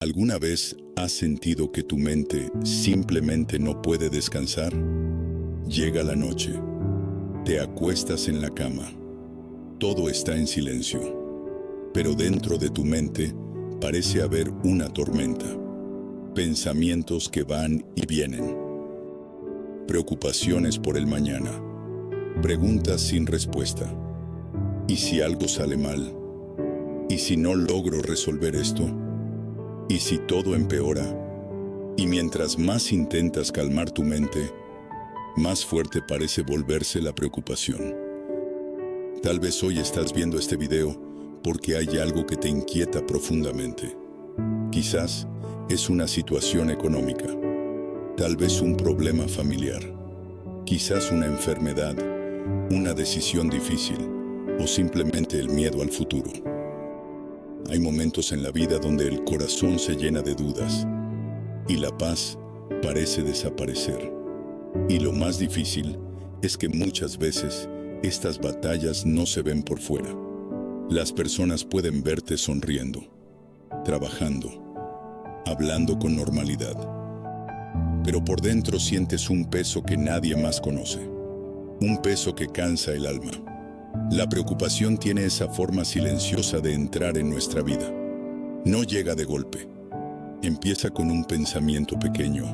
¿Alguna vez has sentido que tu mente simplemente no puede descansar? Llega la noche, te acuestas en la cama, todo está en silencio, pero dentro de tu mente parece haber una tormenta, pensamientos que van y vienen, preocupaciones por el mañana, preguntas sin respuesta. ¿Y si algo sale mal? ¿Y si no logro resolver esto? ¿Y si todo empeora? Y mientras más intentas calmar tu mente, más fuerte parece volverse la preocupación. Tal vez hoy estás viendo este video porque hay algo que te inquieta profundamente. Quizás es una situación económica, tal vez un problema familiar, quizás una enfermedad, una decisión difícil o simplemente el miedo al futuro. Hay momentos en la vida donde el corazón se llena de dudas y la paz parece desaparecer. Y lo más difícil es que muchas veces estas batallas no se ven por fuera. Las personas pueden verte sonriendo, trabajando, hablando con normalidad, pero por dentro sientes un peso que nadie más conoce, un peso que cansa el alma. La preocupación tiene esa forma silenciosa de entrar en nuestra vida. No llega de golpe. Empieza con un pensamiento pequeño,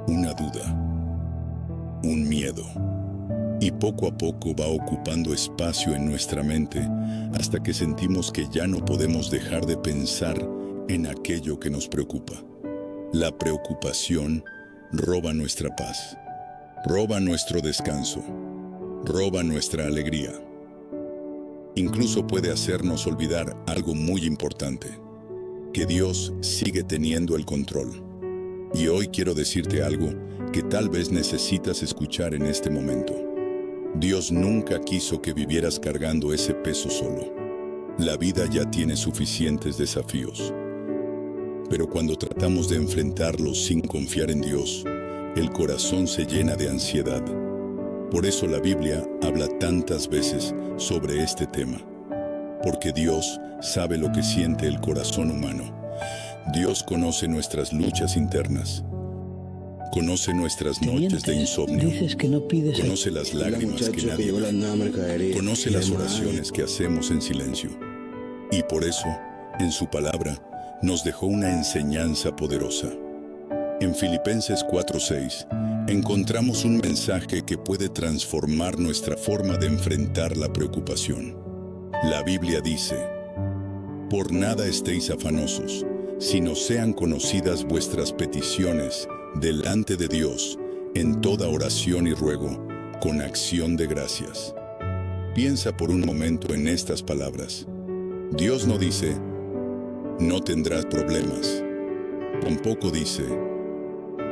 una duda, un miedo. Y poco a poco va ocupando espacio en nuestra mente hasta que sentimos que ya no podemos dejar de pensar en aquello que nos preocupa. La preocupación roba nuestra paz, roba nuestro descanso, roba nuestra alegría. Incluso puede hacernos olvidar algo muy importante, que Dios sigue teniendo el control. Y hoy quiero decirte algo que tal vez necesitas escuchar en este momento. Dios nunca quiso que vivieras cargando ese peso solo. La vida ya tiene suficientes desafíos. Pero cuando tratamos de enfrentarlos sin confiar en Dios, el corazón se llena de ansiedad. Por eso la Biblia habla tantas veces sobre este tema. Porque Dios sabe lo que siente el corazón humano. Dios conoce nuestras luchas internas. Conoce nuestras noches de insomnio. Conoce las lágrimas que nadie ve. Conoce las oraciones que hacemos en silencio. Y por eso, en su palabra, nos dejó una enseñanza poderosa. En Filipenses 4:6, encontramos un mensaje que puede transformar nuestra forma de enfrentar la preocupación. La Biblia dice: por nada estéis afanosos, sino sean conocidas vuestras peticiones delante de Dios, en toda oración y ruego, con acción de gracias. Piensa por un momento en estas palabras. Dios no dice, no tendrás problemas. Tampoco dice,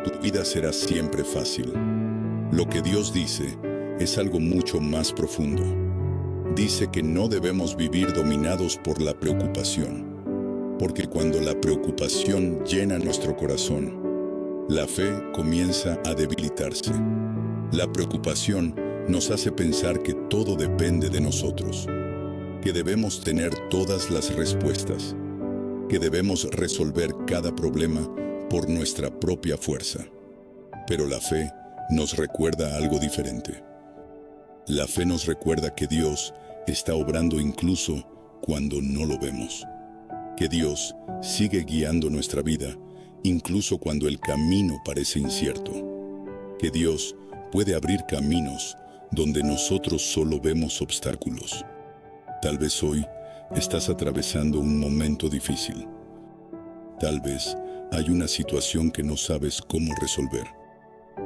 tu vida será siempre fácil. Lo que Dios dice es algo mucho más profundo. Dice que no debemos vivir dominados por la preocupación, porque cuando la preocupación llena nuestro corazón, la fe comienza a debilitarse. La preocupación nos hace pensar que todo depende de nosotros, que debemos tener todas las respuestas, que debemos resolver cada problema por nuestra propia fuerza. Pero la fe nos recuerda algo diferente. La fe nos recuerda que Dios está obrando incluso cuando no lo vemos, que Dios sigue guiando nuestra vida incluso cuando el camino parece incierto, que Dios puede abrir caminos donde nosotros solo vemos obstáculos. Tal vez hoy estás atravesando un momento difícil. Tal vez hay una situación que no sabes cómo resolver.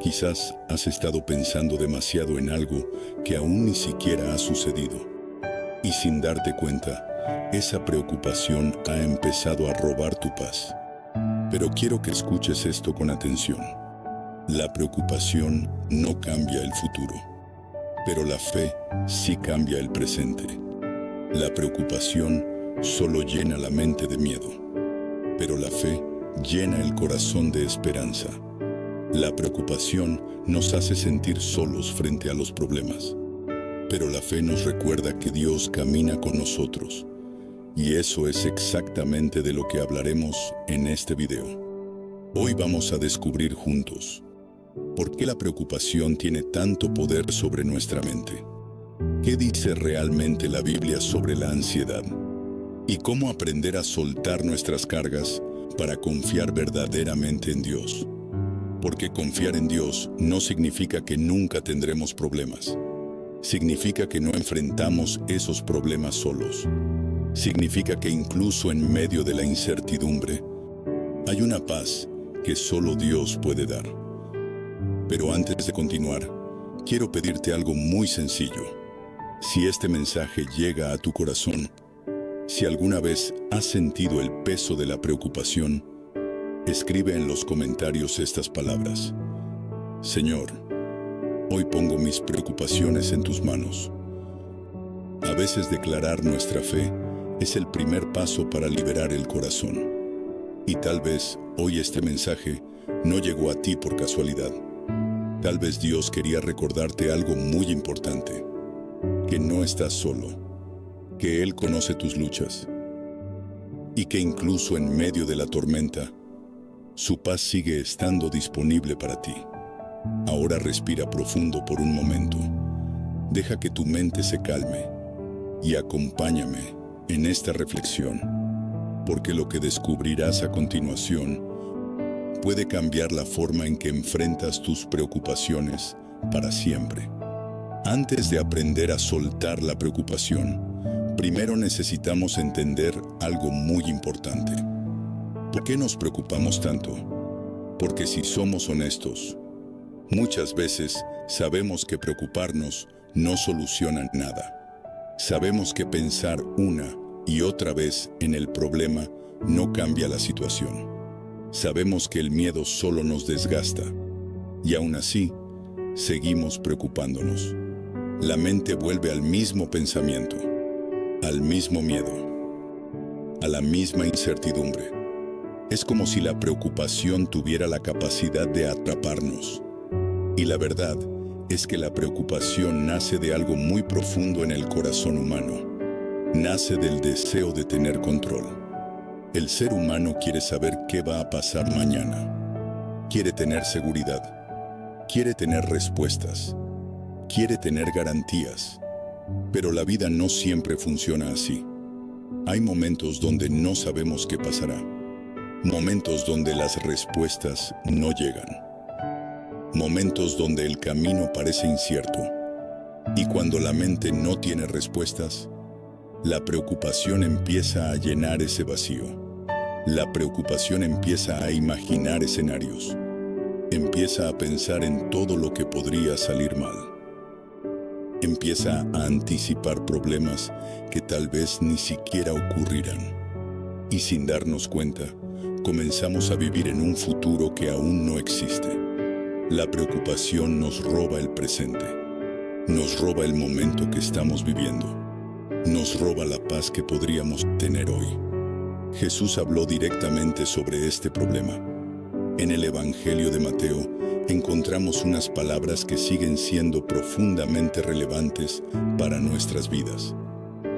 Quizás has estado pensando demasiado en algo que aún ni siquiera ha sucedido. Y sin darte cuenta, esa preocupación ha empezado a robar tu paz. Pero quiero que escuches esto con atención. La preocupación no cambia el futuro, pero la fe sí cambia el presente. La preocupación solo llena la mente de miedo, pero la fe llena el corazón de esperanza. La preocupación nos hace sentir solos frente a los problemas, pero la fe nos recuerda que Dios camina con nosotros Y eso es exactamente de lo que hablaremos en este video. Hoy vamos a descubrir juntos por qué la preocupación tiene tanto poder sobre nuestra mente. ¿Qué dice realmente la Biblia sobre la ansiedad? Y cómo aprender a soltar nuestras cargas para confiar verdaderamente en Dios. Porque confiar en Dios no significa que nunca tendremos problemas. Significa que no enfrentamos esos problemas solos. Significa que incluso en medio de la incertidumbre, hay una paz que solo Dios puede dar. Pero antes de continuar, quiero pedirte algo muy sencillo. Si este mensaje llega a tu corazón, si alguna vez has sentido el peso de la preocupación, escribe en los comentarios estas palabras. Señor, hoy pongo mis preocupaciones en tus manos. A veces declarar nuestra fe es el primer paso para liberar el corazón. Y tal vez hoy este mensaje no llegó a ti por casualidad. Tal vez Dios quería recordarte algo muy importante, que no estás solo, que Él conoce tus luchas y que incluso en medio de la tormenta, su paz sigue estando disponible para ti. Ahora respira profundo por un momento. Deja que tu mente se calme y acompáñame en esta reflexión, porque lo que descubrirás a continuación puede cambiar la forma en que enfrentas tus preocupaciones para siempre. Antes de aprender a soltar la preocupación, primero necesitamos entender algo muy importante. ¿Por qué nos preocupamos tanto? Porque si somos honestos, muchas veces sabemos que preocuparnos no soluciona nada. Sabemos que pensar una y otra vez en el problema no cambia la situación. Sabemos que el miedo solo nos desgasta y aún así seguimos preocupándonos. La mente vuelve al mismo pensamiento, al mismo miedo, a la misma incertidumbre. Es como si la preocupación tuviera la capacidad de atraparnos. Y la verdad es que la preocupación nace de algo muy profundo en el corazón humano. Nace del deseo de tener control. El ser humano quiere saber qué va a pasar mañana. Quiere tener seguridad. Quiere tener respuestas. Quiere tener garantías. Pero la vida no siempre funciona así. Hay momentos donde no sabemos qué pasará. Momentos donde las respuestas no llegan. Momentos donde el camino parece incierto. Y cuando la mente no tiene respuestas, la preocupación empieza a llenar ese vacío. La preocupación empieza a imaginar escenarios. Empieza a pensar en todo lo que podría salir mal. Empieza a anticipar problemas que tal vez ni siquiera ocurrirán. Y sin darnos cuenta, comenzamos a vivir en un futuro que aún no existe. La preocupación nos roba el presente. Nos roba el momento que estamos viviendo. Nos roba la paz que podríamos tener hoy. Jesús habló directamente sobre este problema. En el Evangelio de Mateo encontramos unas palabras que siguen siendo profundamente relevantes para nuestras vidas.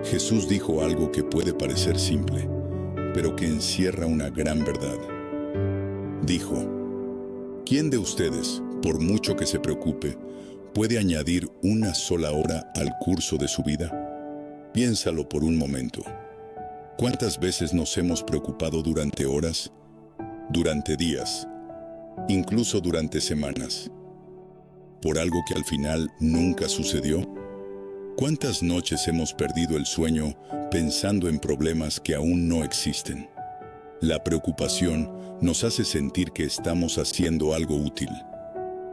Jesús dijo algo que puede parecer simple, pero que encierra una gran verdad. Dijo: ¿quién de ustedes, por mucho que se preocupe, puede añadir una sola hora al curso de su vida? Piénsalo por un momento. ¿Cuántas veces nos hemos preocupado durante horas, durante días, incluso durante semanas, por algo que al final nunca sucedió? ¿Cuántas noches hemos perdido el sueño pensando en problemas que aún no existen? La preocupación nos hace sentir que estamos haciendo algo útil,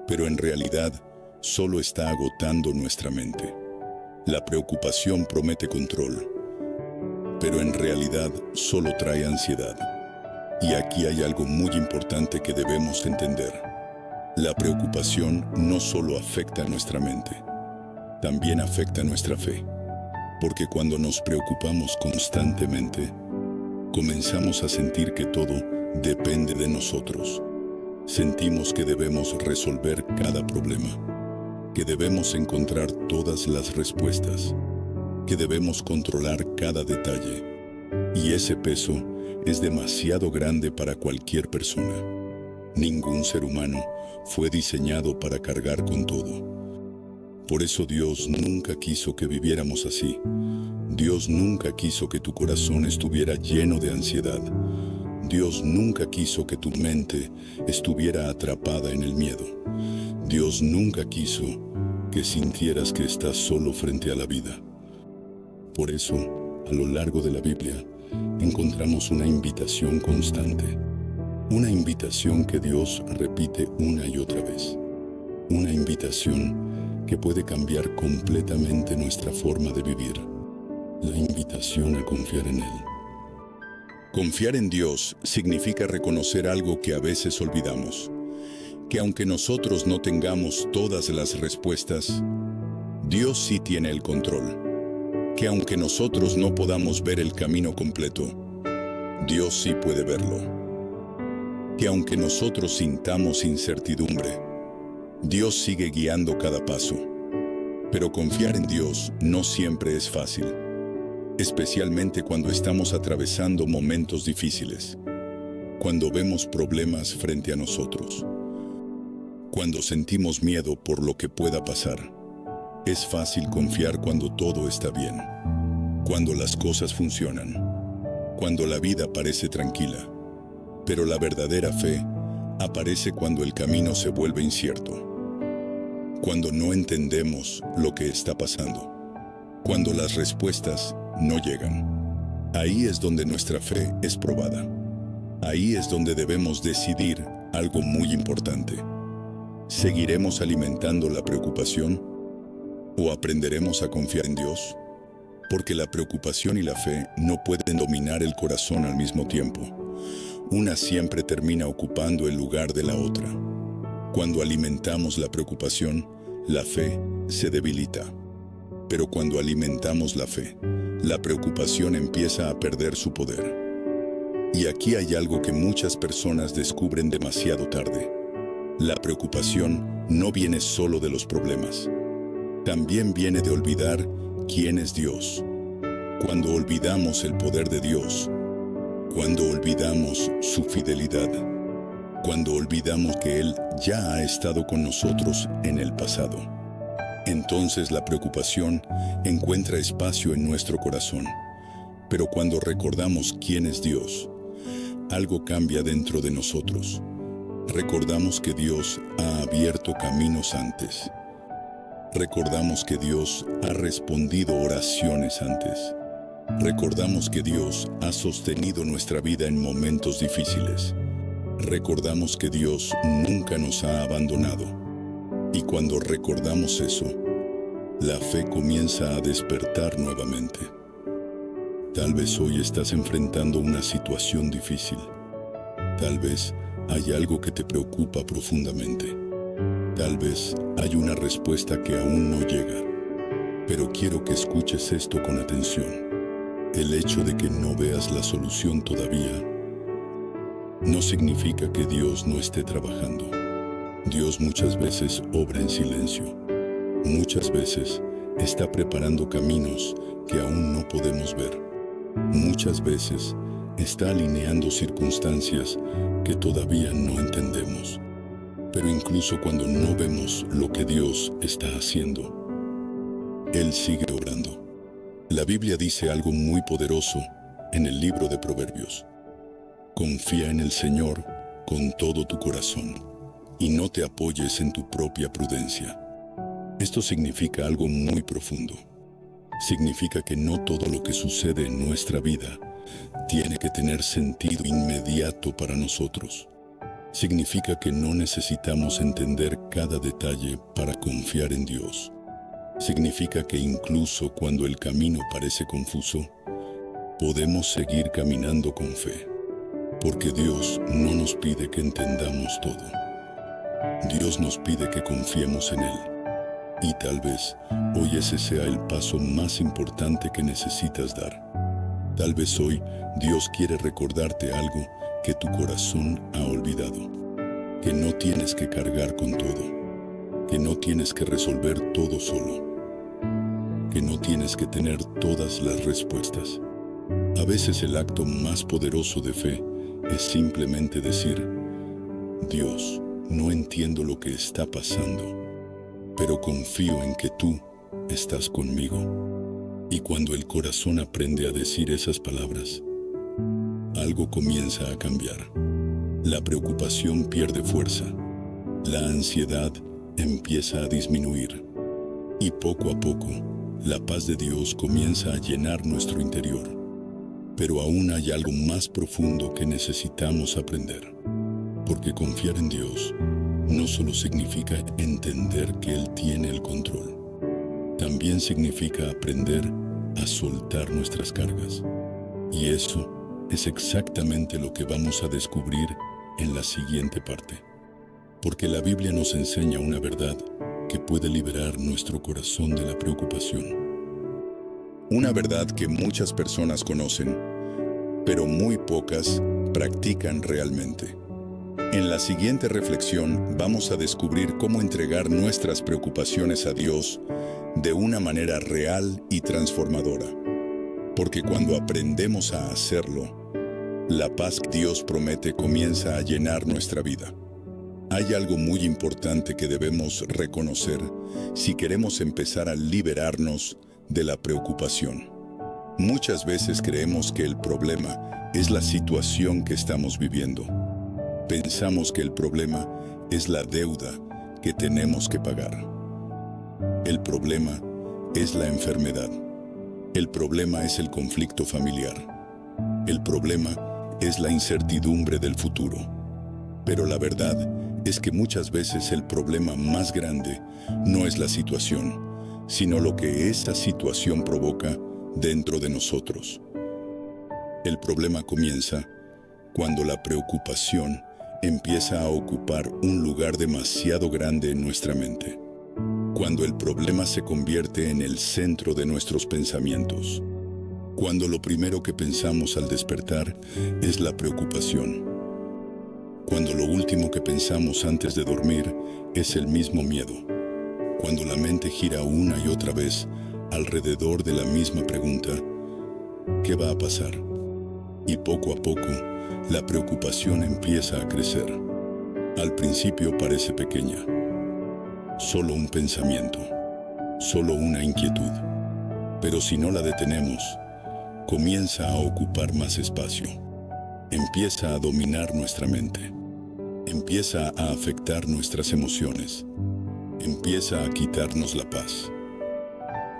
pero en realidad solo está agotando nuestra mente. La preocupación promete control, pero en realidad solo trae ansiedad. Y aquí hay algo muy importante que debemos entender. La preocupación no solo afecta a nuestra mente, también afecta a nuestra fe. Porque cuando nos preocupamos constantemente, comenzamos a sentir que todo depende de nosotros. Sentimos que debemos resolver cada problema, que debemos encontrar todas las respuestas, que debemos controlar cada detalle. Y ese peso es demasiado grande para cualquier persona. Ningún ser humano fue diseñado para cargar con todo. Por eso Dios nunca quiso que viviéramos así. Dios nunca quiso que tu corazón estuviera lleno de ansiedad. Dios nunca quiso que tu mente estuviera atrapada en el miedo. Dios nunca quiso que sintieras que estás solo frente a la vida. Por eso, a lo largo de la Biblia, encontramos una invitación constante. Una invitación que Dios repite una y otra vez. Una invitación que puede cambiar completamente nuestra forma de vivir. La invitación a confiar en Él. Confiar en Dios significa reconocer algo que a veces olvidamos. Que aunque nosotros no tengamos todas las respuestas, Dios sí tiene el control. Que aunque nosotros no podamos ver el camino completo, Dios sí puede verlo. Que aunque nosotros sintamos incertidumbre, Dios sigue guiando cada paso. Pero confiar en Dios no siempre es fácil, especialmente cuando estamos atravesando momentos difíciles, cuando vemos problemas frente a nosotros, cuando sentimos miedo por lo que pueda pasar. Es fácil confiar cuando todo está bien, cuando las cosas funcionan, cuando la vida parece tranquila. Pero la verdadera fe aparece cuando el camino se vuelve incierto, cuando no entendemos lo que está pasando, cuando las respuestas no llegan. Ahí es donde nuestra fe es probada. Ahí es donde debemos decidir algo muy importante. ¿Seguiremos alimentando la preocupación o aprenderemos a confiar en Dios? Porque la preocupación y la fe no pueden dominar el corazón al mismo tiempo. Una siempre termina ocupando el lugar de la otra. Cuando alimentamos la preocupación, la fe se debilita. Pero cuando alimentamos la fe, la preocupación empieza a perder su poder. Y aquí hay algo que muchas personas descubren demasiado tarde. La preocupación no viene solo de los problemas. También viene de olvidar quién es Dios. Cuando olvidamos el poder de Dios, cuando olvidamos su fidelidad, cuando olvidamos que Él ya ha estado con nosotros en el pasado, entonces la preocupación encuentra espacio en nuestro corazón. Pero cuando recordamos quién es Dios, algo cambia dentro de nosotros. Recordamos que Dios ha abierto caminos antes. Recordamos que Dios ha respondido oraciones antes. Recordamos que Dios ha sostenido nuestra vida en momentos difíciles. Recordamos que Dios nunca nos ha abandonado. Y cuando recordamos eso, la fe comienza a despertar nuevamente. Tal vez hoy estás enfrentando una situación difícil. Tal vez hay algo que te preocupa profundamente. Tal vez hay una respuesta que aún no llega. Pero quiero que escuches esto con atención. El hecho de que no veas la solución todavía no significa que Dios no esté trabajando. Dios muchas veces obra en silencio. Muchas veces está preparando caminos que aún no podemos ver. Muchas veces está alineando circunstancias que todavía no entendemos. Pero incluso cuando no vemos lo que Dios está haciendo, Él sigue obrando. La Biblia dice algo muy poderoso en el libro de Proverbios. Confía en el Señor con todo tu corazón y no te apoyes en tu propia prudencia. Esto significa algo muy profundo. Significa que no todo lo que sucede en nuestra vida tiene que tener sentido inmediato para nosotros. Significa que no necesitamos entender cada detalle para confiar en Dios. Significa que incluso cuando el camino parece confuso, podemos seguir caminando con fe. Porque Dios no nos pide que entendamos todo. Dios nos pide que confiemos en Él. Y tal vez hoy ese sea el paso más importante que necesitas dar. Tal vez hoy Dios quiere recordarte algo que tu corazón ha olvidado. Que no tienes que cargar con todo. Que no tienes que resolver todo solo. Que no tienes que tener todas las respuestas. A veces el acto más poderoso de fe es simplemente decir: Dios, no entiendo lo que está pasando, pero confío en que tú estás conmigo. Y cuando el corazón aprende a decir esas palabras, algo comienza a cambiar. La preocupación pierde fuerza, la ansiedad empieza a disminuir, y poco a poco, la paz de Dios comienza a llenar nuestro interior. Pero aún hay algo más profundo que necesitamos aprender, porque confiar en Dios no solo significa entender que Él tiene el control, también significa aprender a soltar nuestras cargas. Y eso es exactamente lo que vamos a descubrir en la siguiente parte. Porque la Biblia nos enseña una verdad que puede liberar nuestro corazón de la preocupación. Una verdad que muchas personas conocen, pero muy pocas practican realmente. En la siguiente reflexión vamos a descubrir cómo entregar nuestras preocupaciones a Dios de una manera real y transformadora. Porque cuando aprendemos a hacerlo, la paz que Dios promete comienza a llenar nuestra vida. Hay algo muy importante que debemos reconocer si queremos empezar a liberarnos de la preocupación. Muchas veces creemos que el problema es la situación que estamos viviendo. Pensamos que el problema es la deuda que tenemos que pagar. El problema es la enfermedad. El problema es el conflicto familiar. El problema es la incertidumbre del futuro. Pero la verdad es que muchas veces el problema más grande no es la situación, sino lo que esa situación provoca dentro de nosotros. El problema comienza cuando la preocupación empieza a ocupar un lugar demasiado grande en nuestra mente. Cuando el problema se convierte en el centro de nuestros pensamientos. Cuando lo primero que pensamos al despertar es la preocupación. Cuando lo último que pensamos antes de dormir es el mismo miedo. Cuando la mente gira una y otra vez alrededor de la misma pregunta: ¿qué va a pasar? Y poco a poco, la preocupación empieza a crecer. Al principio parece pequeña. Solo un pensamiento. Solo una inquietud. Pero si no la detenemos, comienza a ocupar más espacio. Empieza a dominar nuestra mente. Empieza a afectar nuestras emociones. Empieza a quitarnos la paz.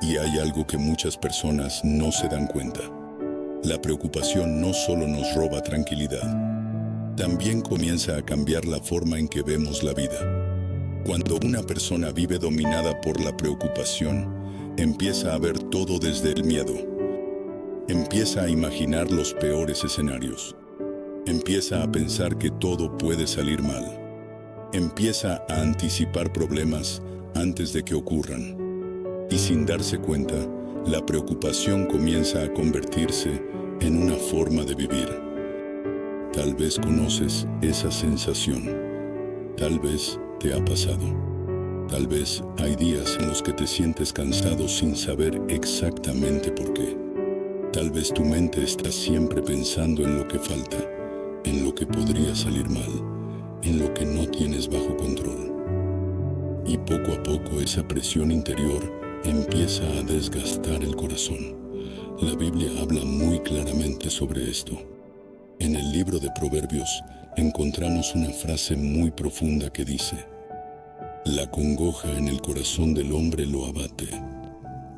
Y hay algo que muchas personas no se dan cuenta. La preocupación no solo nos roba tranquilidad, también comienza a cambiar la forma en que vemos la vida. Cuando una persona vive dominada por la preocupación, empieza a ver todo desde el miedo. Empieza a imaginar los peores escenarios. Empieza a pensar que todo puede salir mal. Empieza a anticipar problemas antes de que ocurran. Y sin darse cuenta, la preocupación comienza a convertirse en una forma de vivir. Tal vez conoces esa sensación. Tal vez te ha pasado. Tal vez hay días en los que te sientes cansado sin saber exactamente por qué. Tal vez tu mente está siempre pensando en lo que falta, en lo que podría salir mal, en lo que no tienes bajo control. Y poco a poco esa presión interior empieza a desgastar el corazón. La Biblia habla muy claramente sobre esto. En el libro de Proverbios encontramos una frase muy profunda que dice: la congoja en el corazón del hombre lo abate.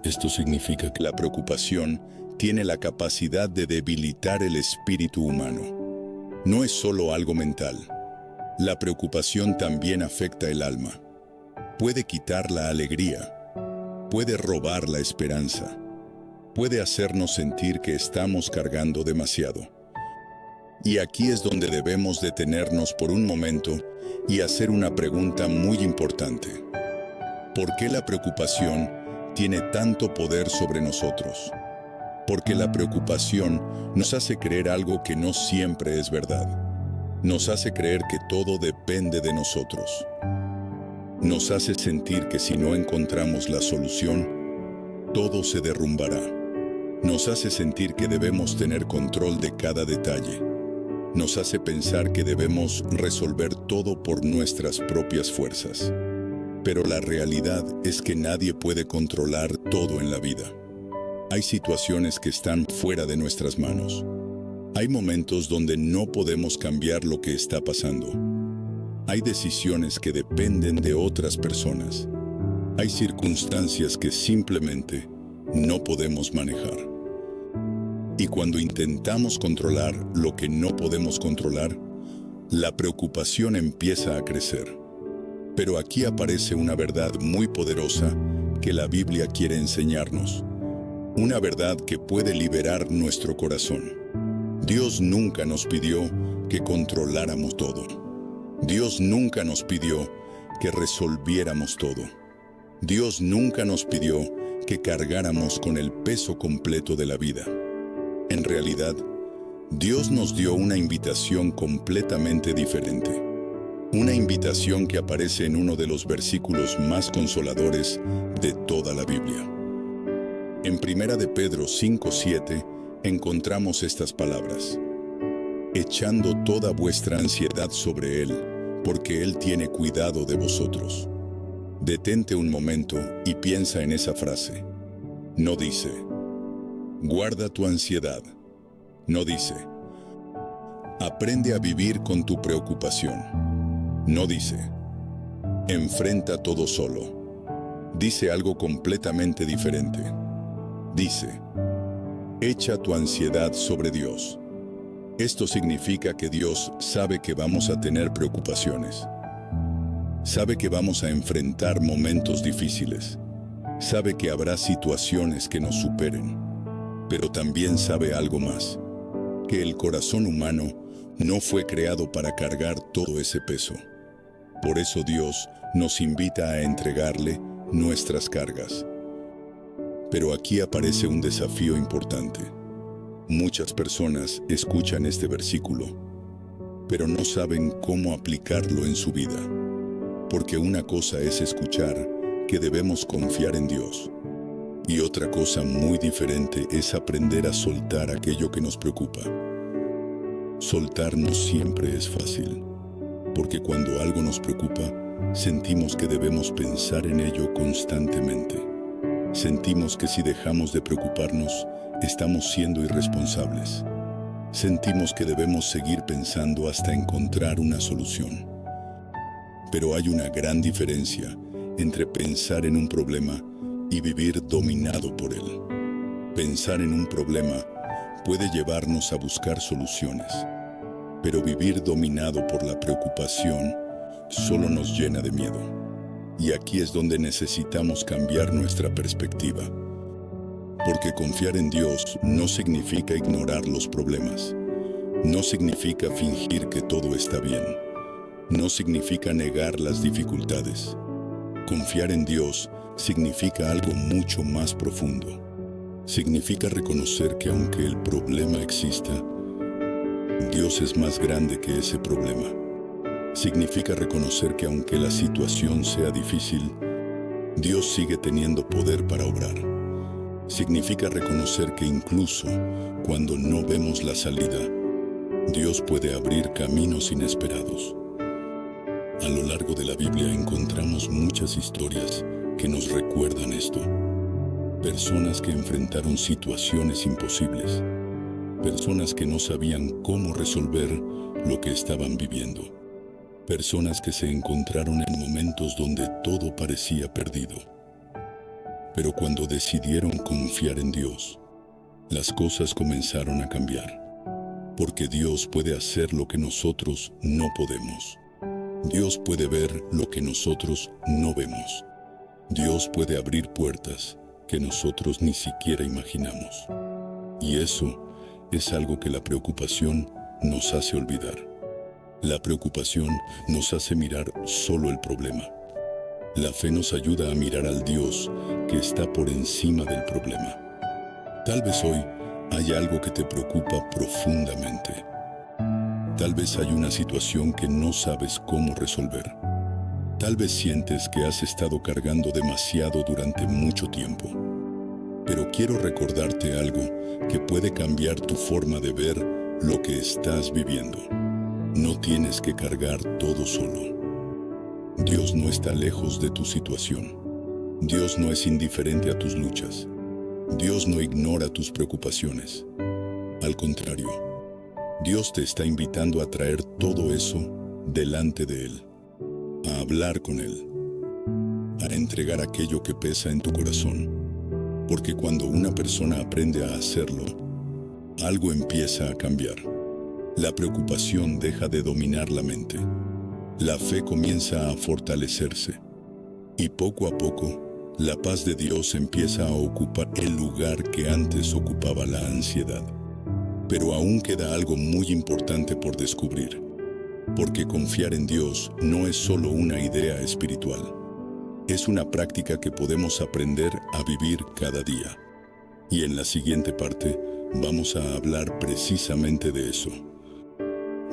Esto significa que la preocupación tiene la capacidad de debilitar el espíritu humano. No es solo algo mental. La preocupación también afecta el alma. Puede quitar la alegría. Puede robar la esperanza. Puede hacernos sentir que estamos cargando demasiado. Y aquí es donde debemos detenernos por un momento y hacer una pregunta muy importante. ¿Por qué la preocupación tiene tanto poder sobre nosotros? Porque la preocupación nos hace creer algo que no siempre es verdad. Nos hace creer que todo depende de nosotros. Nos hace sentir que si no encontramos la solución, todo se derrumbará. Nos hace sentir que debemos tener control de cada detalle. Nos hace pensar que debemos resolver todo por nuestras propias fuerzas. Pero la realidad es que nadie puede controlar todo en la vida. Hay situaciones que están fuera de nuestras manos. Hay momentos donde no podemos cambiar lo que está pasando. Hay decisiones que dependen de otras personas. Hay circunstancias que simplemente no podemos manejar. Y cuando intentamos controlar lo que no podemos controlar, la preocupación empieza a crecer. Pero aquí aparece una verdad muy poderosa que la Biblia quiere enseñarnos. Una verdad que puede liberar nuestro corazón. Dios nunca nos pidió que controláramos todo. Dios nunca nos pidió que resolviéramos todo. Dios nunca nos pidió que cargáramos con el peso completo de la vida. En realidad, Dios nos dio una invitación completamente diferente. Una invitación que aparece en uno de los versículos más consoladores de toda la Biblia. En 1 de Pedro 5:7 encontramos estas palabras: echando toda vuestra ansiedad sobre Él, porque Él tiene cuidado de vosotros. Detente un momento y piensa en esa frase. No dice, guarda tu ansiedad. No dice, aprende a vivir con tu preocupación. No dice, enfrenta todo solo. Dice algo completamente diferente. Dice, echa tu ansiedad sobre Dios. Esto significa que Dios sabe que vamos a tener preocupaciones. Sabe que vamos a enfrentar momentos difíciles. Sabe que habrá situaciones que nos superen. Pero también sabe algo más, que el corazón humano no fue creado para cargar todo ese peso. Por eso Dios nos invita a entregarle nuestras cargas. Pero aquí aparece un desafío importante. Muchas personas escuchan este versículo, pero no saben cómo aplicarlo en su vida. Porque una cosa es escuchar que debemos confiar en Dios. Y otra cosa muy diferente es aprender a soltar aquello que nos preocupa. Soltar no siempre es fácil, porque cuando algo nos preocupa, sentimos que debemos pensar en ello constantemente. Sentimos que si dejamos de preocuparnos, estamos siendo irresponsables. Sentimos que debemos seguir pensando hasta encontrar una solución. Pero hay una gran diferencia entre pensar en un problema y vivir dominado por él. Pensar en un problema puede llevarnos a buscar soluciones, pero vivir dominado por la preocupación solo nos llena de miedo. Y aquí es donde necesitamos cambiar nuestra perspectiva. Porque confiar en Dios no significa ignorar los problemas. No significa fingir que todo está bien. No significa negar las dificultades. Confiar en Dios significa algo mucho más profundo. Significa reconocer que aunque el problema exista, Dios es más grande que ese problema. Significa reconocer que aunque la situación sea difícil, Dios sigue teniendo poder para obrar. Significa reconocer que incluso cuando no vemos la salida, Dios puede abrir caminos inesperados. A lo largo de la Biblia encontramos muchas historias que nos recuerdan esto. Personas que enfrentaron situaciones imposibles. Personas que no sabían cómo resolver lo que estaban viviendo. Personas que se encontraron en momentos donde todo parecía perdido. Pero cuando decidieron confiar en Dios, las cosas comenzaron a cambiar. Porque Dios puede hacer lo que nosotros no podemos. Dios puede ver lo que nosotros no vemos. Dios puede abrir puertas que nosotros ni siquiera imaginamos. Y eso es algo que la preocupación nos hace olvidar. La preocupación nos hace mirar solo el problema. La fe nos ayuda a mirar al Dios que está por encima del problema. Tal vez hoy hay algo que te preocupa profundamente. Tal vez hay una situación que no sabes cómo resolver. Tal vez sientes que has estado cargando demasiado durante mucho tiempo. Pero quiero recordarte algo que puede cambiar tu forma de ver lo que estás viviendo. No tienes que cargar todo solo. Dios no está lejos de tu situación. Dios no es indiferente a tus luchas. Dios no ignora tus preocupaciones. Al contrario, Dios te está invitando a traer todo eso delante de Él, a hablar con Él, a entregar aquello que pesa en tu corazón. Porque cuando una persona aprende a hacerlo, algo empieza a cambiar. La preocupación deja de dominar la mente. La fe comienza a fortalecerse. Y poco a poco, la paz de Dios empieza a ocupar el lugar que antes ocupaba la ansiedad. Pero aún queda algo muy importante por descubrir. Porque confiar en Dios no es solo una idea espiritual. Es una práctica que podemos aprender a vivir cada día. Y en la siguiente parte vamos a hablar precisamente de eso.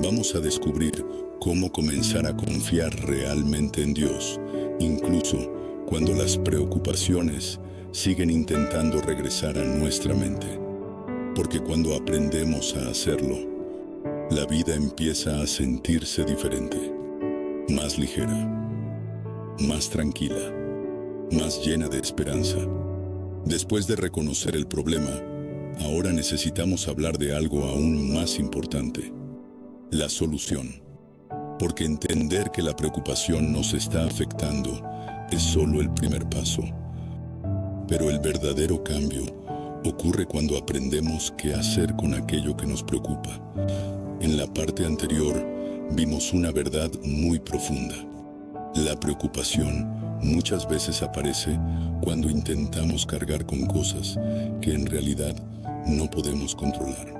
Vamos a descubrir cómo comenzar a confiar realmente en Dios, incluso cuando las preocupaciones siguen intentando regresar a nuestra mente. Porque cuando aprendemos a hacerlo, la vida empieza a sentirse diferente, más ligera, más tranquila, más llena de esperanza. Después de reconocer el problema, ahora necesitamos hablar de algo aún más importante: la solución. Porque entender que la preocupación nos está afectando es solo el primer paso. Pero el verdadero cambio ocurre cuando aprendemos qué hacer con aquello que nos preocupa. En la parte anterior vimos una verdad muy profunda. La preocupación muchas veces aparece cuando intentamos cargar con cosas que en realidad no podemos controlar.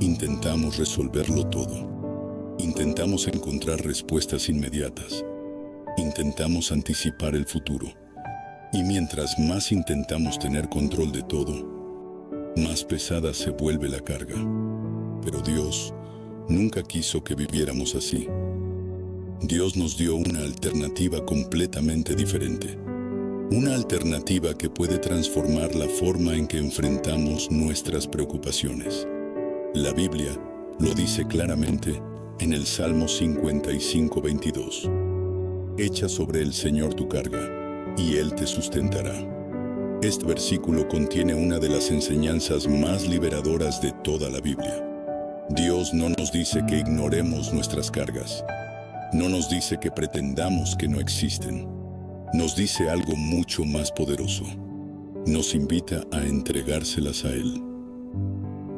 Intentamos resolverlo todo. Intentamos encontrar respuestas inmediatas. Intentamos anticipar el futuro. Y mientras más intentamos tener control de todo, más pesada se vuelve la carga. Pero Dios nunca quiso que viviéramos así. Dios nos dio una alternativa completamente diferente. Una alternativa que puede transformar la forma en que enfrentamos nuestras preocupaciones. La Biblia lo dice claramente en el Salmo 55:22. Echa sobre el Señor tu carga, y Él te sustentará. Este versículo contiene una de las enseñanzas más liberadoras de toda la Biblia. Dios no nos dice que ignoremos nuestras cargas. No nos dice que pretendamos que no existen. Nos dice algo mucho más poderoso. Nos invita a entregárselas a Él.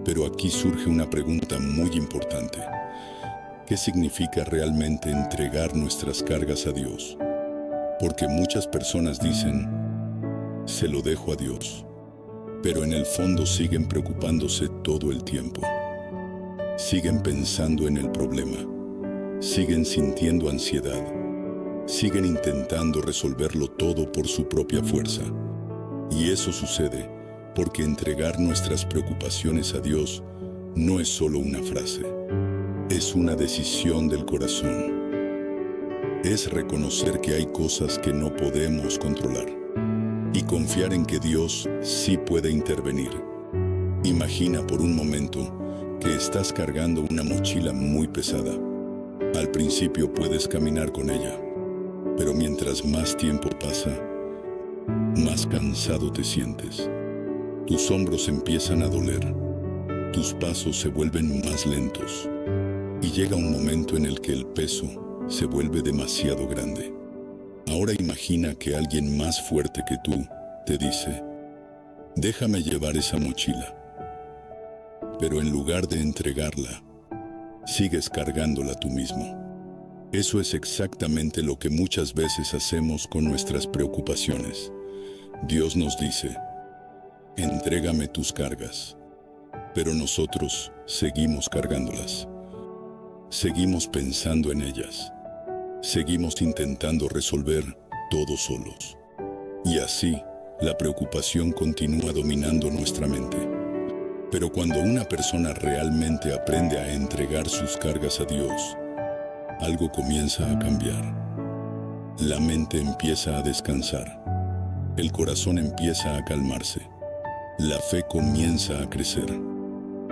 Pero aquí surge una pregunta muy importante. ¿Qué significa realmente entregar nuestras cargas a Dios? Porque muchas personas dicen, se lo dejo a Dios, pero en el fondo siguen preocupándose todo el tiempo. Siguen pensando en el problema, siguen sintiendo ansiedad, siguen intentando resolverlo todo por su propia fuerza. Y eso sucede porque entregar nuestras preocupaciones a Dios no es solo una frase, es una decisión del corazón. Es reconocer que hay cosas que no podemos controlar y confiar en que Dios sí puede intervenir. Imagina por un momento que estás cargando una mochila muy pesada. Al principio puedes caminar con ella, pero mientras más tiempo pasa, más cansado te sientes. Tus hombros empiezan a doler, tus pasos se vuelven más lentos y llega un momento en el que el peso se vuelve demasiado grande. Ahora imagina que alguien más fuerte que tú te dice, déjame llevar esa mochila. Pero en lugar de entregarla, sigues cargándola tú mismo. Eso es exactamente lo que muchas veces hacemos con nuestras preocupaciones. Dios nos dice, entrégame tus cargas, pero nosotros seguimos cargándolas. Seguimos pensando en ellas. Seguimos intentando resolver todo solos. Y así, la preocupación continúa dominando nuestra mente. Pero cuando una persona realmente aprende a entregar sus cargas a Dios, algo comienza a cambiar. La mente empieza a descansar. El corazón empieza a calmarse. La fe comienza a crecer.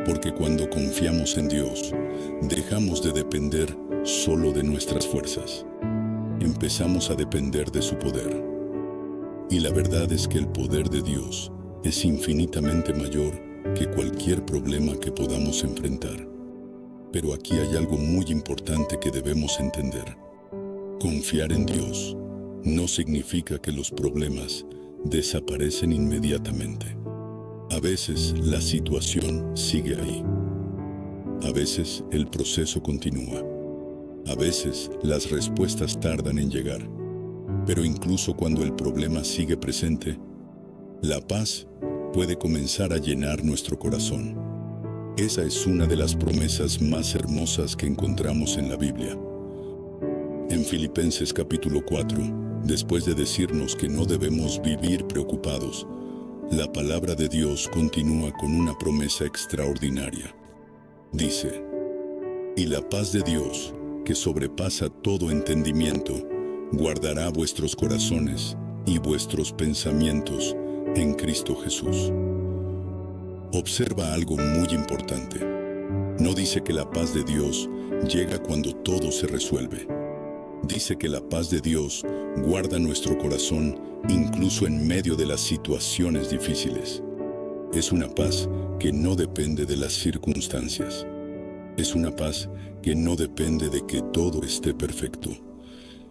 Porque cuando confiamos en Dios, dejamos de depender solo de nuestras fuerzas. Empezamos a depender de su poder. Y la verdad es que el poder de Dios es infinitamente mayor que cualquier problema que podamos enfrentar. Pero aquí hay algo muy importante que debemos entender. Confiar en Dios no significa que los problemas desaparecen inmediatamente. A veces la situación sigue ahí. A veces el proceso continúa. A veces las respuestas tardan en llegar. Pero incluso cuando el problema sigue presente, la paz puede comenzar a llenar nuestro corazón. Esa es una de las promesas más hermosas que encontramos en la Biblia. En Filipenses capítulo 4, después de decirnos que no debemos vivir preocupados, la palabra de Dios continúa con una promesa extraordinaria. Dice: y la paz de Dios, que sobrepasa todo entendimiento, guardará vuestros corazones y vuestros pensamientos en Cristo Jesús. Observa algo muy importante. No dice que la paz de Dios llega cuando todo se resuelve. Dice que la paz de Dios guarda nuestro corazón incluso en medio de las situaciones difíciles. Es una paz que no depende de las circunstancias. Es una paz que no depende de que todo esté perfecto.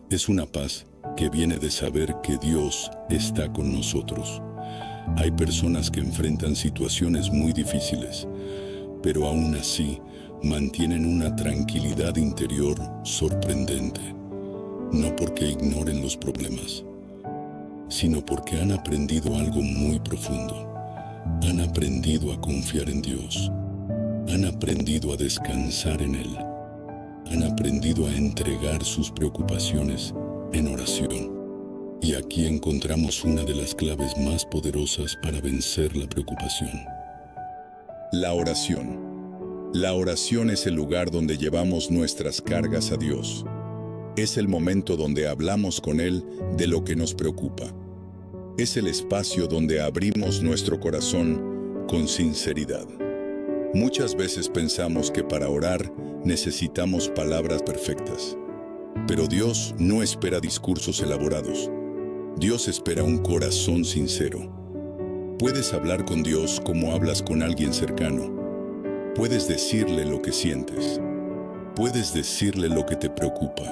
Es una paz que viene de saber que Dios está con nosotros. Hay personas que enfrentan situaciones muy difíciles, pero aún así mantienen una tranquilidad interior sorprendente. No porque ignoren los problemas, sino porque han aprendido algo muy profundo. Han aprendido a confiar en Dios. Han aprendido a descansar en Él. Han aprendido a entregar sus preocupaciones en oración. Y aquí encontramos una de las claves más poderosas para vencer la preocupación. La oración. La oración es el lugar donde llevamos nuestras cargas a Dios. Es el momento donde hablamos con Él de lo que nos preocupa. Es el espacio donde abrimos nuestro corazón con sinceridad. Muchas veces pensamos que para orar necesitamos palabras perfectas. Pero Dios no espera discursos elaborados. Dios espera un corazón sincero. Puedes hablar con Dios como hablas con alguien cercano. Puedes decirle lo que sientes. Puedes decirle lo que te preocupa.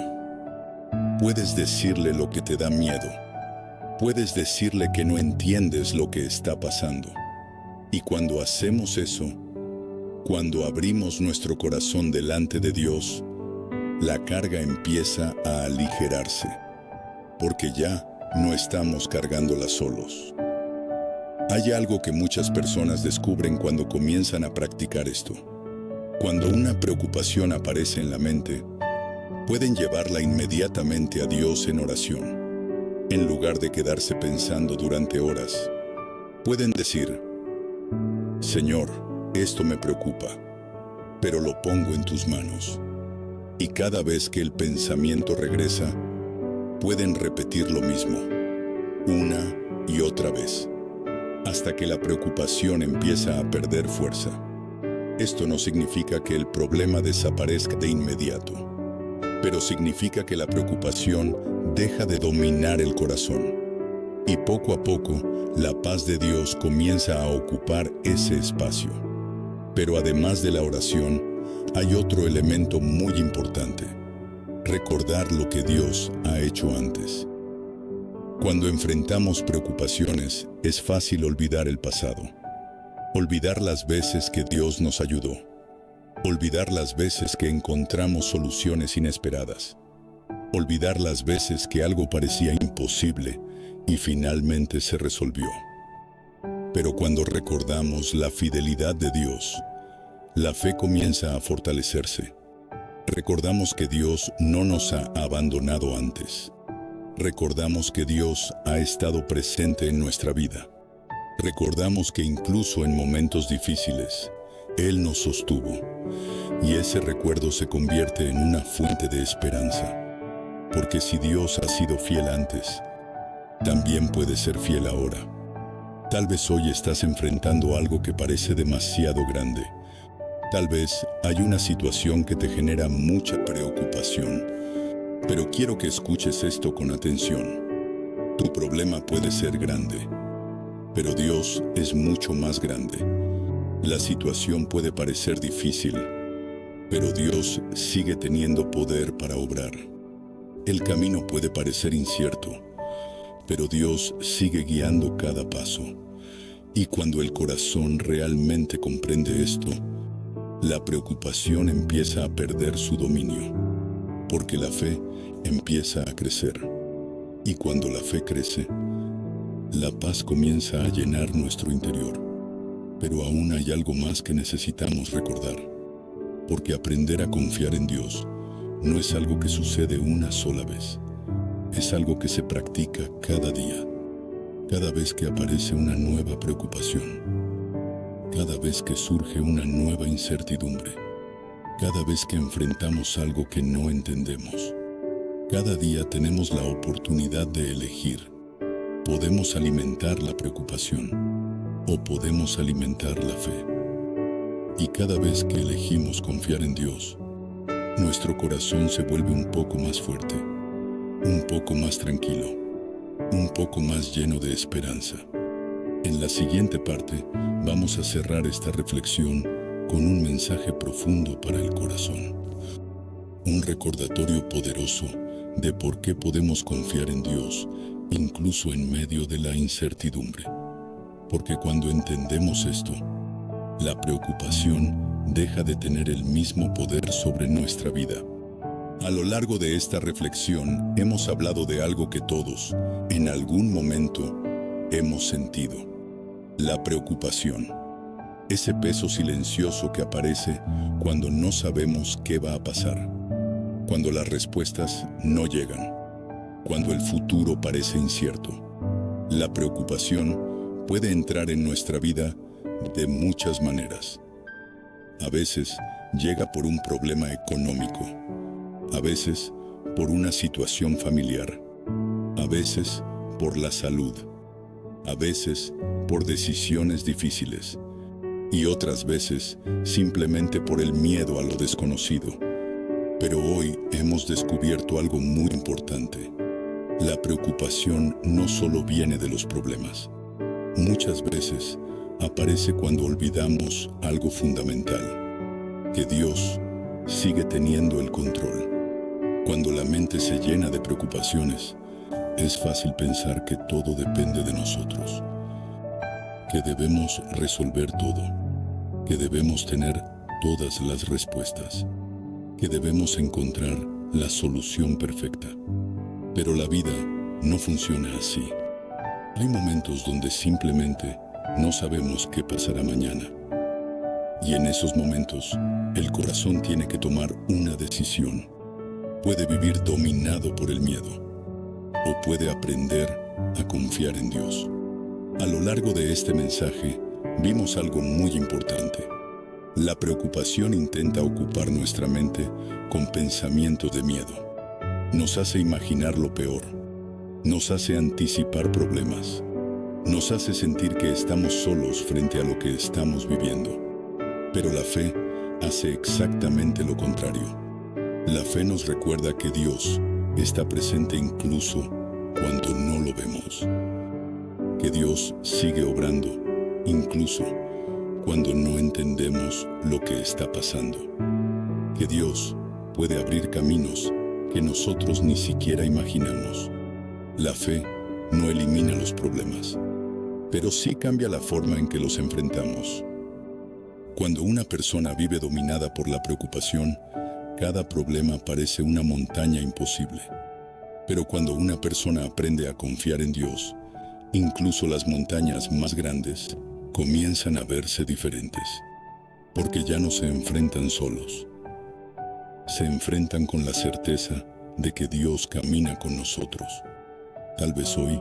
Puedes decirle lo que te da miedo. Puedes decirle que no entiendes lo que está pasando. Y cuando hacemos eso, cuando abrimos nuestro corazón delante de Dios, la carga empieza a aligerarse, porque ya no estamos cargándola solos. Hay algo que muchas personas descubren cuando comienzan a practicar esto. Cuando una preocupación aparece en la mente, pueden llevarla inmediatamente a Dios en oración. En lugar de quedarse pensando durante horas, pueden decir: Señor, esto me preocupa, pero lo pongo en tus manos. Y cada vez que el pensamiento regresa, pueden repetir lo mismo, una y otra vez, hasta que la preocupación empieza a perder fuerza. Esto no significa que el problema desaparezca de inmediato, pero significa que la preocupación deja de dominar el corazón. Y poco a poco, la paz de Dios comienza a ocupar ese espacio. Pero además de la oración, hay otro elemento muy importante: recordar lo que Dios ha hecho antes. Cuando enfrentamos preocupaciones, es fácil olvidar el pasado. Olvidar las veces que Dios nos ayudó. Olvidar las veces que encontramos soluciones inesperadas. Olvidar las veces que algo parecía imposible y finalmente se resolvió. Pero cuando recordamos la fidelidad de Dios, la fe comienza a fortalecerse. Recordamos que Dios no nos ha abandonado antes. Recordamos que Dios ha estado presente en nuestra vida. Recordamos que incluso en momentos difíciles, Él nos sostuvo. Y ese recuerdo se convierte en una fuente de esperanza. Porque si Dios ha sido fiel antes, También puedes ser fiel ahora. Tal vez hoy estás enfrentando algo que parece demasiado grande. Tal vez hay una situación que te genera mucha preocupación. Pero quiero que escuches esto con atención. Tu problema puede ser grande, pero Dios es mucho más grande. La situación puede parecer difícil, pero Dios sigue teniendo poder para obrar. El camino puede parecer incierto, pero Dios sigue guiando cada paso. Y cuando el corazón realmente comprende esto, la preocupación empieza a perder su dominio, porque la fe empieza a crecer. Y cuando la fe crece, la paz comienza a llenar nuestro interior. Pero aún hay algo más que necesitamos recordar, porque aprender a confiar en Dios no es algo que sucede una sola vez. Es algo que se practica cada día, cada vez que aparece una nueva preocupación, cada vez que surge una nueva incertidumbre, cada vez que enfrentamos algo que no entendemos. Cada día tenemos la oportunidad de elegir. Podemos alimentar la preocupación o podemos alimentar la fe. Y cada vez que elegimos confiar en Dios, nuestro corazón se vuelve un poco más fuerte, un poco más tranquilo, un poco más lleno de esperanza. En la siguiente parte vamos a cerrar esta reflexión con un mensaje profundo para el corazón. Un recordatorio poderoso de por qué podemos confiar en Dios, incluso en medio de la incertidumbre. Porque cuando entendemos esto, la preocupación deja de tener el mismo poder sobre nuestra vida. A lo largo de esta reflexión hemos hablado de algo que todos, en algún momento, hemos sentido: la preocupación. Ese peso silencioso que aparece cuando no sabemos qué va a pasar, cuando las respuestas no llegan, cuando el futuro parece incierto. La preocupación puede entrar en nuestra vida de muchas maneras. A veces llega por un problema económico, a veces por una situación familiar, a veces por la salud, a veces por decisiones difíciles y otras veces simplemente por el miedo a lo desconocido. Pero hoy hemos descubierto algo muy importante. La preocupación no solo viene de los problemas. Muchas veces aparece cuando olvidamos algo fundamental: que Dios sigue teniendo el control. Cuando la mente se llena de preocupaciones, es fácil pensar que todo depende de nosotros, que debemos resolver todo, que debemos tener todas las respuestas, que debemos encontrar la solución perfecta. Pero la vida no funciona así. Hay momentos donde simplemente no sabemos qué pasará mañana. Y en esos momentos, el corazón tiene que tomar una decisión. Puede vivir dominado por el miedo, o puede aprender a confiar en Dios. A lo largo de este mensaje, vimos algo muy importante. La preocupación intenta ocupar nuestra mente con pensamientos de miedo. Nos hace imaginar lo peor, nos hace anticipar problemas, nos hace sentir que estamos solos frente a lo que estamos viviendo. Pero la fe hace exactamente lo contrario. La fe nos recuerda que Dios está presente incluso cuando no lo vemos, que Dios sigue obrando incluso cuando no entendemos lo que está pasando, que Dios puede abrir caminos que nosotros ni siquiera imaginamos. La fe no elimina los problemas, pero sí cambia la forma en que los enfrentamos. Cuando una persona vive dominada por la preocupación, cada problema parece una montaña imposible. Pero cuando una persona aprende a confiar en Dios, incluso las montañas más grandes comienzan a verse diferentes, porque ya no se enfrentan solos. Se enfrentan con la certeza de que Dios camina con nosotros. Tal vez hoy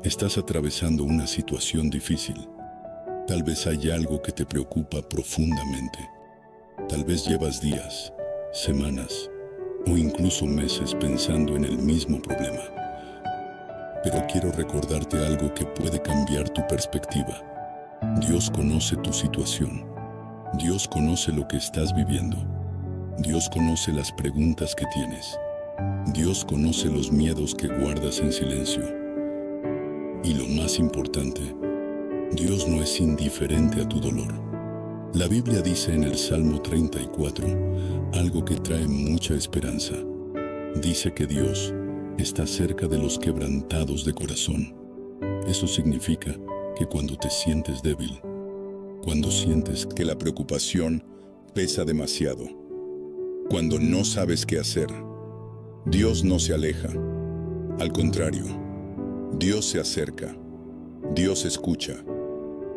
estás atravesando una situación difícil. Tal vez hay algo que te preocupa profundamente. Tal vez llevas días, semanas o incluso meses pensando en el mismo problema. Pero quiero recordarte algo que puede cambiar tu perspectiva. Dios conoce tu situación. Dios conoce lo que estás viviendo. Dios conoce las preguntas que tienes. Dios conoce los miedos que guardas en silencio. Y lo más importante, Dios no es indiferente a tu dolor. La Biblia dice en el Salmo 34 algo que trae mucha esperanza. Dice que Dios está cerca de los quebrantados de corazón. Eso significa que cuando te sientes débil, cuando sientes que la preocupación pesa demasiado, cuando no sabes qué hacer, Dios no se aleja. Al contrario, Dios se acerca, Dios escucha,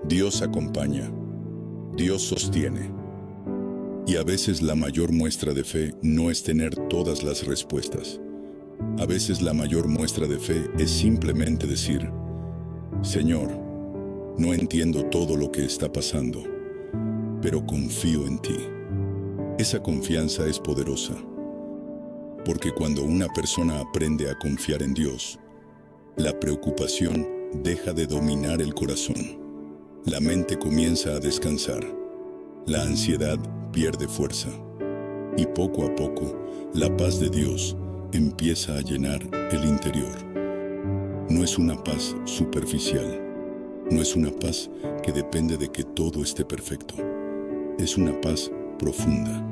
Dios acompaña, Dios sostiene. Y a veces la mayor muestra de fe no es tener todas las respuestas. A veces la mayor muestra de fe es simplemente decir: Señor, no entiendo todo lo que está pasando, pero confío en ti. Esa confianza es poderosa, porque cuando una persona aprende a confiar en Dios, la preocupación deja de dominar el corazón. La mente comienza a descansar, la ansiedad pierde fuerza, y poco a poco la paz de Dios empieza a llenar el interior. No es una paz superficial, no es una paz que depende de que todo esté perfecto. Es una paz profunda,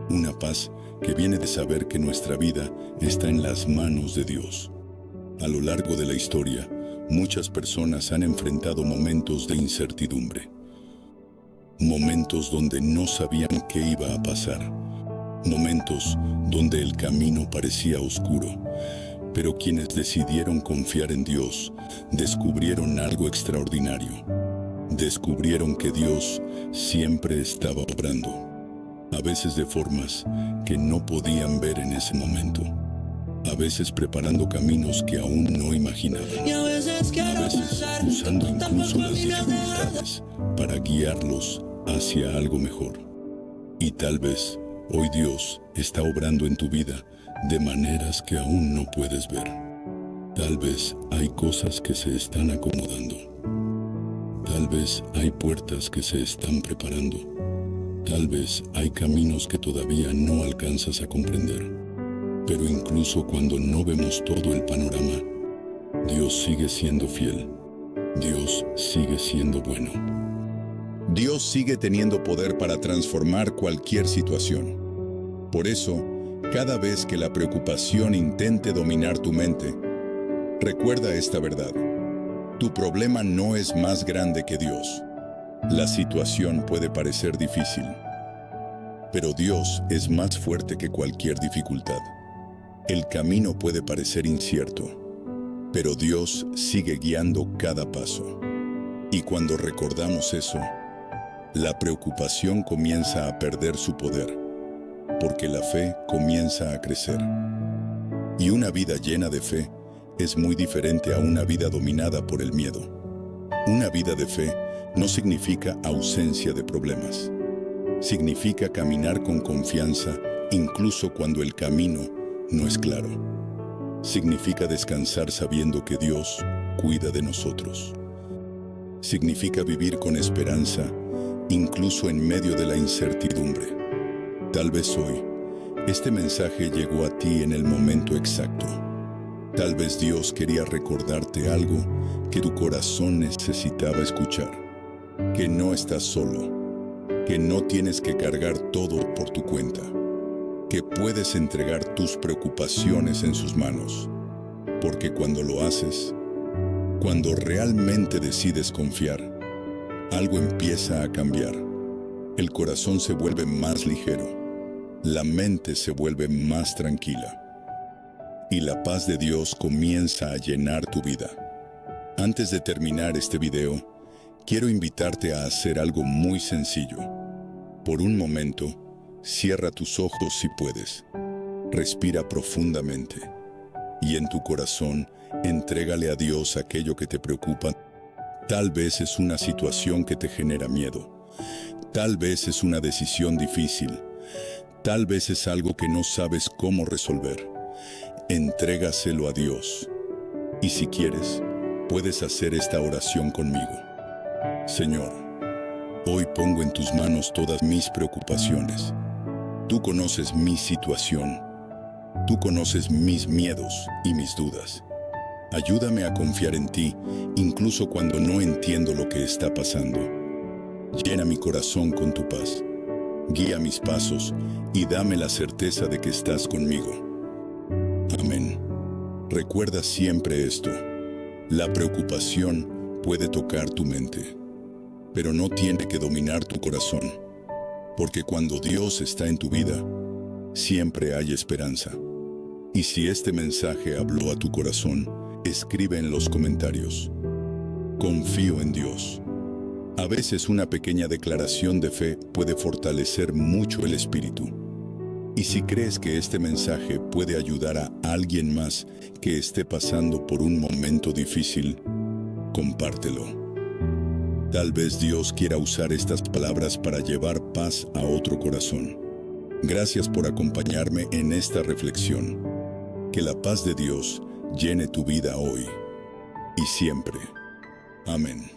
una paz que viene de saber que nuestra vida está en las manos de Dios. A lo largo de la historia, muchas personas han enfrentado momentos de incertidumbre, momentos donde no sabían qué iba a pasar, momentos donde el camino parecía oscuro, pero quienes decidieron confiar en Dios descubrieron algo extraordinario. Descubrieron que Dios siempre estaba obrando, a veces de formas que no podían ver en ese momento, a veces preparando caminos que aún no imaginaban, a veces usando incluso las dificultades para guiarlos hacia algo mejor. Y tal vez hoy Dios está obrando en tu vida de maneras que aún no puedes ver. Tal vez hay cosas que se están acomodando. Tal vez hay puertas que se están preparando. Tal vez hay caminos que todavía no alcanzas a comprender. Pero incluso cuando no vemos todo el panorama, Dios sigue siendo fiel. Dios sigue siendo bueno. Dios sigue teniendo poder para transformar cualquier situación. Por eso, cada vez que la preocupación intente dominar tu mente, recuerda esta verdad. Tu problema no es más grande que Dios. La situación puede parecer difícil, pero Dios es más fuerte que cualquier dificultad. El camino puede parecer incierto, pero Dios sigue guiando cada paso. Y cuando recordamos eso, la preocupación comienza a perder su poder, porque la fe comienza a crecer. Y una vida llena de fe es muy diferente a una vida dominada por el miedo. Una vida de fe no significa ausencia de problemas. Significa caminar con confianza incluso cuando el camino no es claro. Significa descansar sabiendo que Dios cuida de nosotros. Significa vivir con esperanza incluso en medio de la incertidumbre. Tal vez hoy, este mensaje llegó a ti en el momento exacto. Tal vez Dios quería recordarte algo que tu corazón necesitaba escuchar. Que no estás solo, que no tienes que cargar todo por tu cuenta, que puedes entregar tus preocupaciones en sus manos. Porque cuando lo haces, cuando realmente decides confiar, algo empieza a cambiar. El corazón se vuelve más ligero, la mente se vuelve más tranquila y la paz de Dios comienza a llenar tu vida. Antes de terminar este video, quiero invitarte a hacer algo muy sencillo. Por un momento, cierra tus ojos si puedes. Respira profundamente y en tu corazón entrégale a Dios aquello que te preocupa. Tal vez es una situación que te genera miedo. Tal vez es una decisión difícil. Tal vez es algo que no sabes cómo resolver. Entrégaselo a Dios Y si quieres, puedes hacer esta oración conmigo. Señor, hoy pongo en tus manos todas mis preocupaciones. Tú conoces mi situación. Tú conoces mis miedos y mis dudas. Ayúdame a confiar en ti, incluso cuando no entiendo lo que está pasando. Llena mi corazón con tu paz. Guía mis pasos y dame la certeza de que estás conmigo. Amén. Recuerda siempre esto. La preocupación puede tocar tu mente, pero no tiene que dominar tu corazón, porque cuando Dios está en tu vida, siempre hay esperanza. Y si este mensaje habló a tu corazón, escribe en los comentarios: confío en Dios. A veces una pequeña declaración de fe puede fortalecer mucho el espíritu. Y si crees que este mensaje puede ayudar a alguien más que esté pasando por un momento difícil, compártelo. Tal vez Dios quiera usar estas palabras para llevar paz a otro corazón. Gracias por acompañarme en esta reflexión. Que la paz de Dios llene tu vida hoy y siempre. Amén.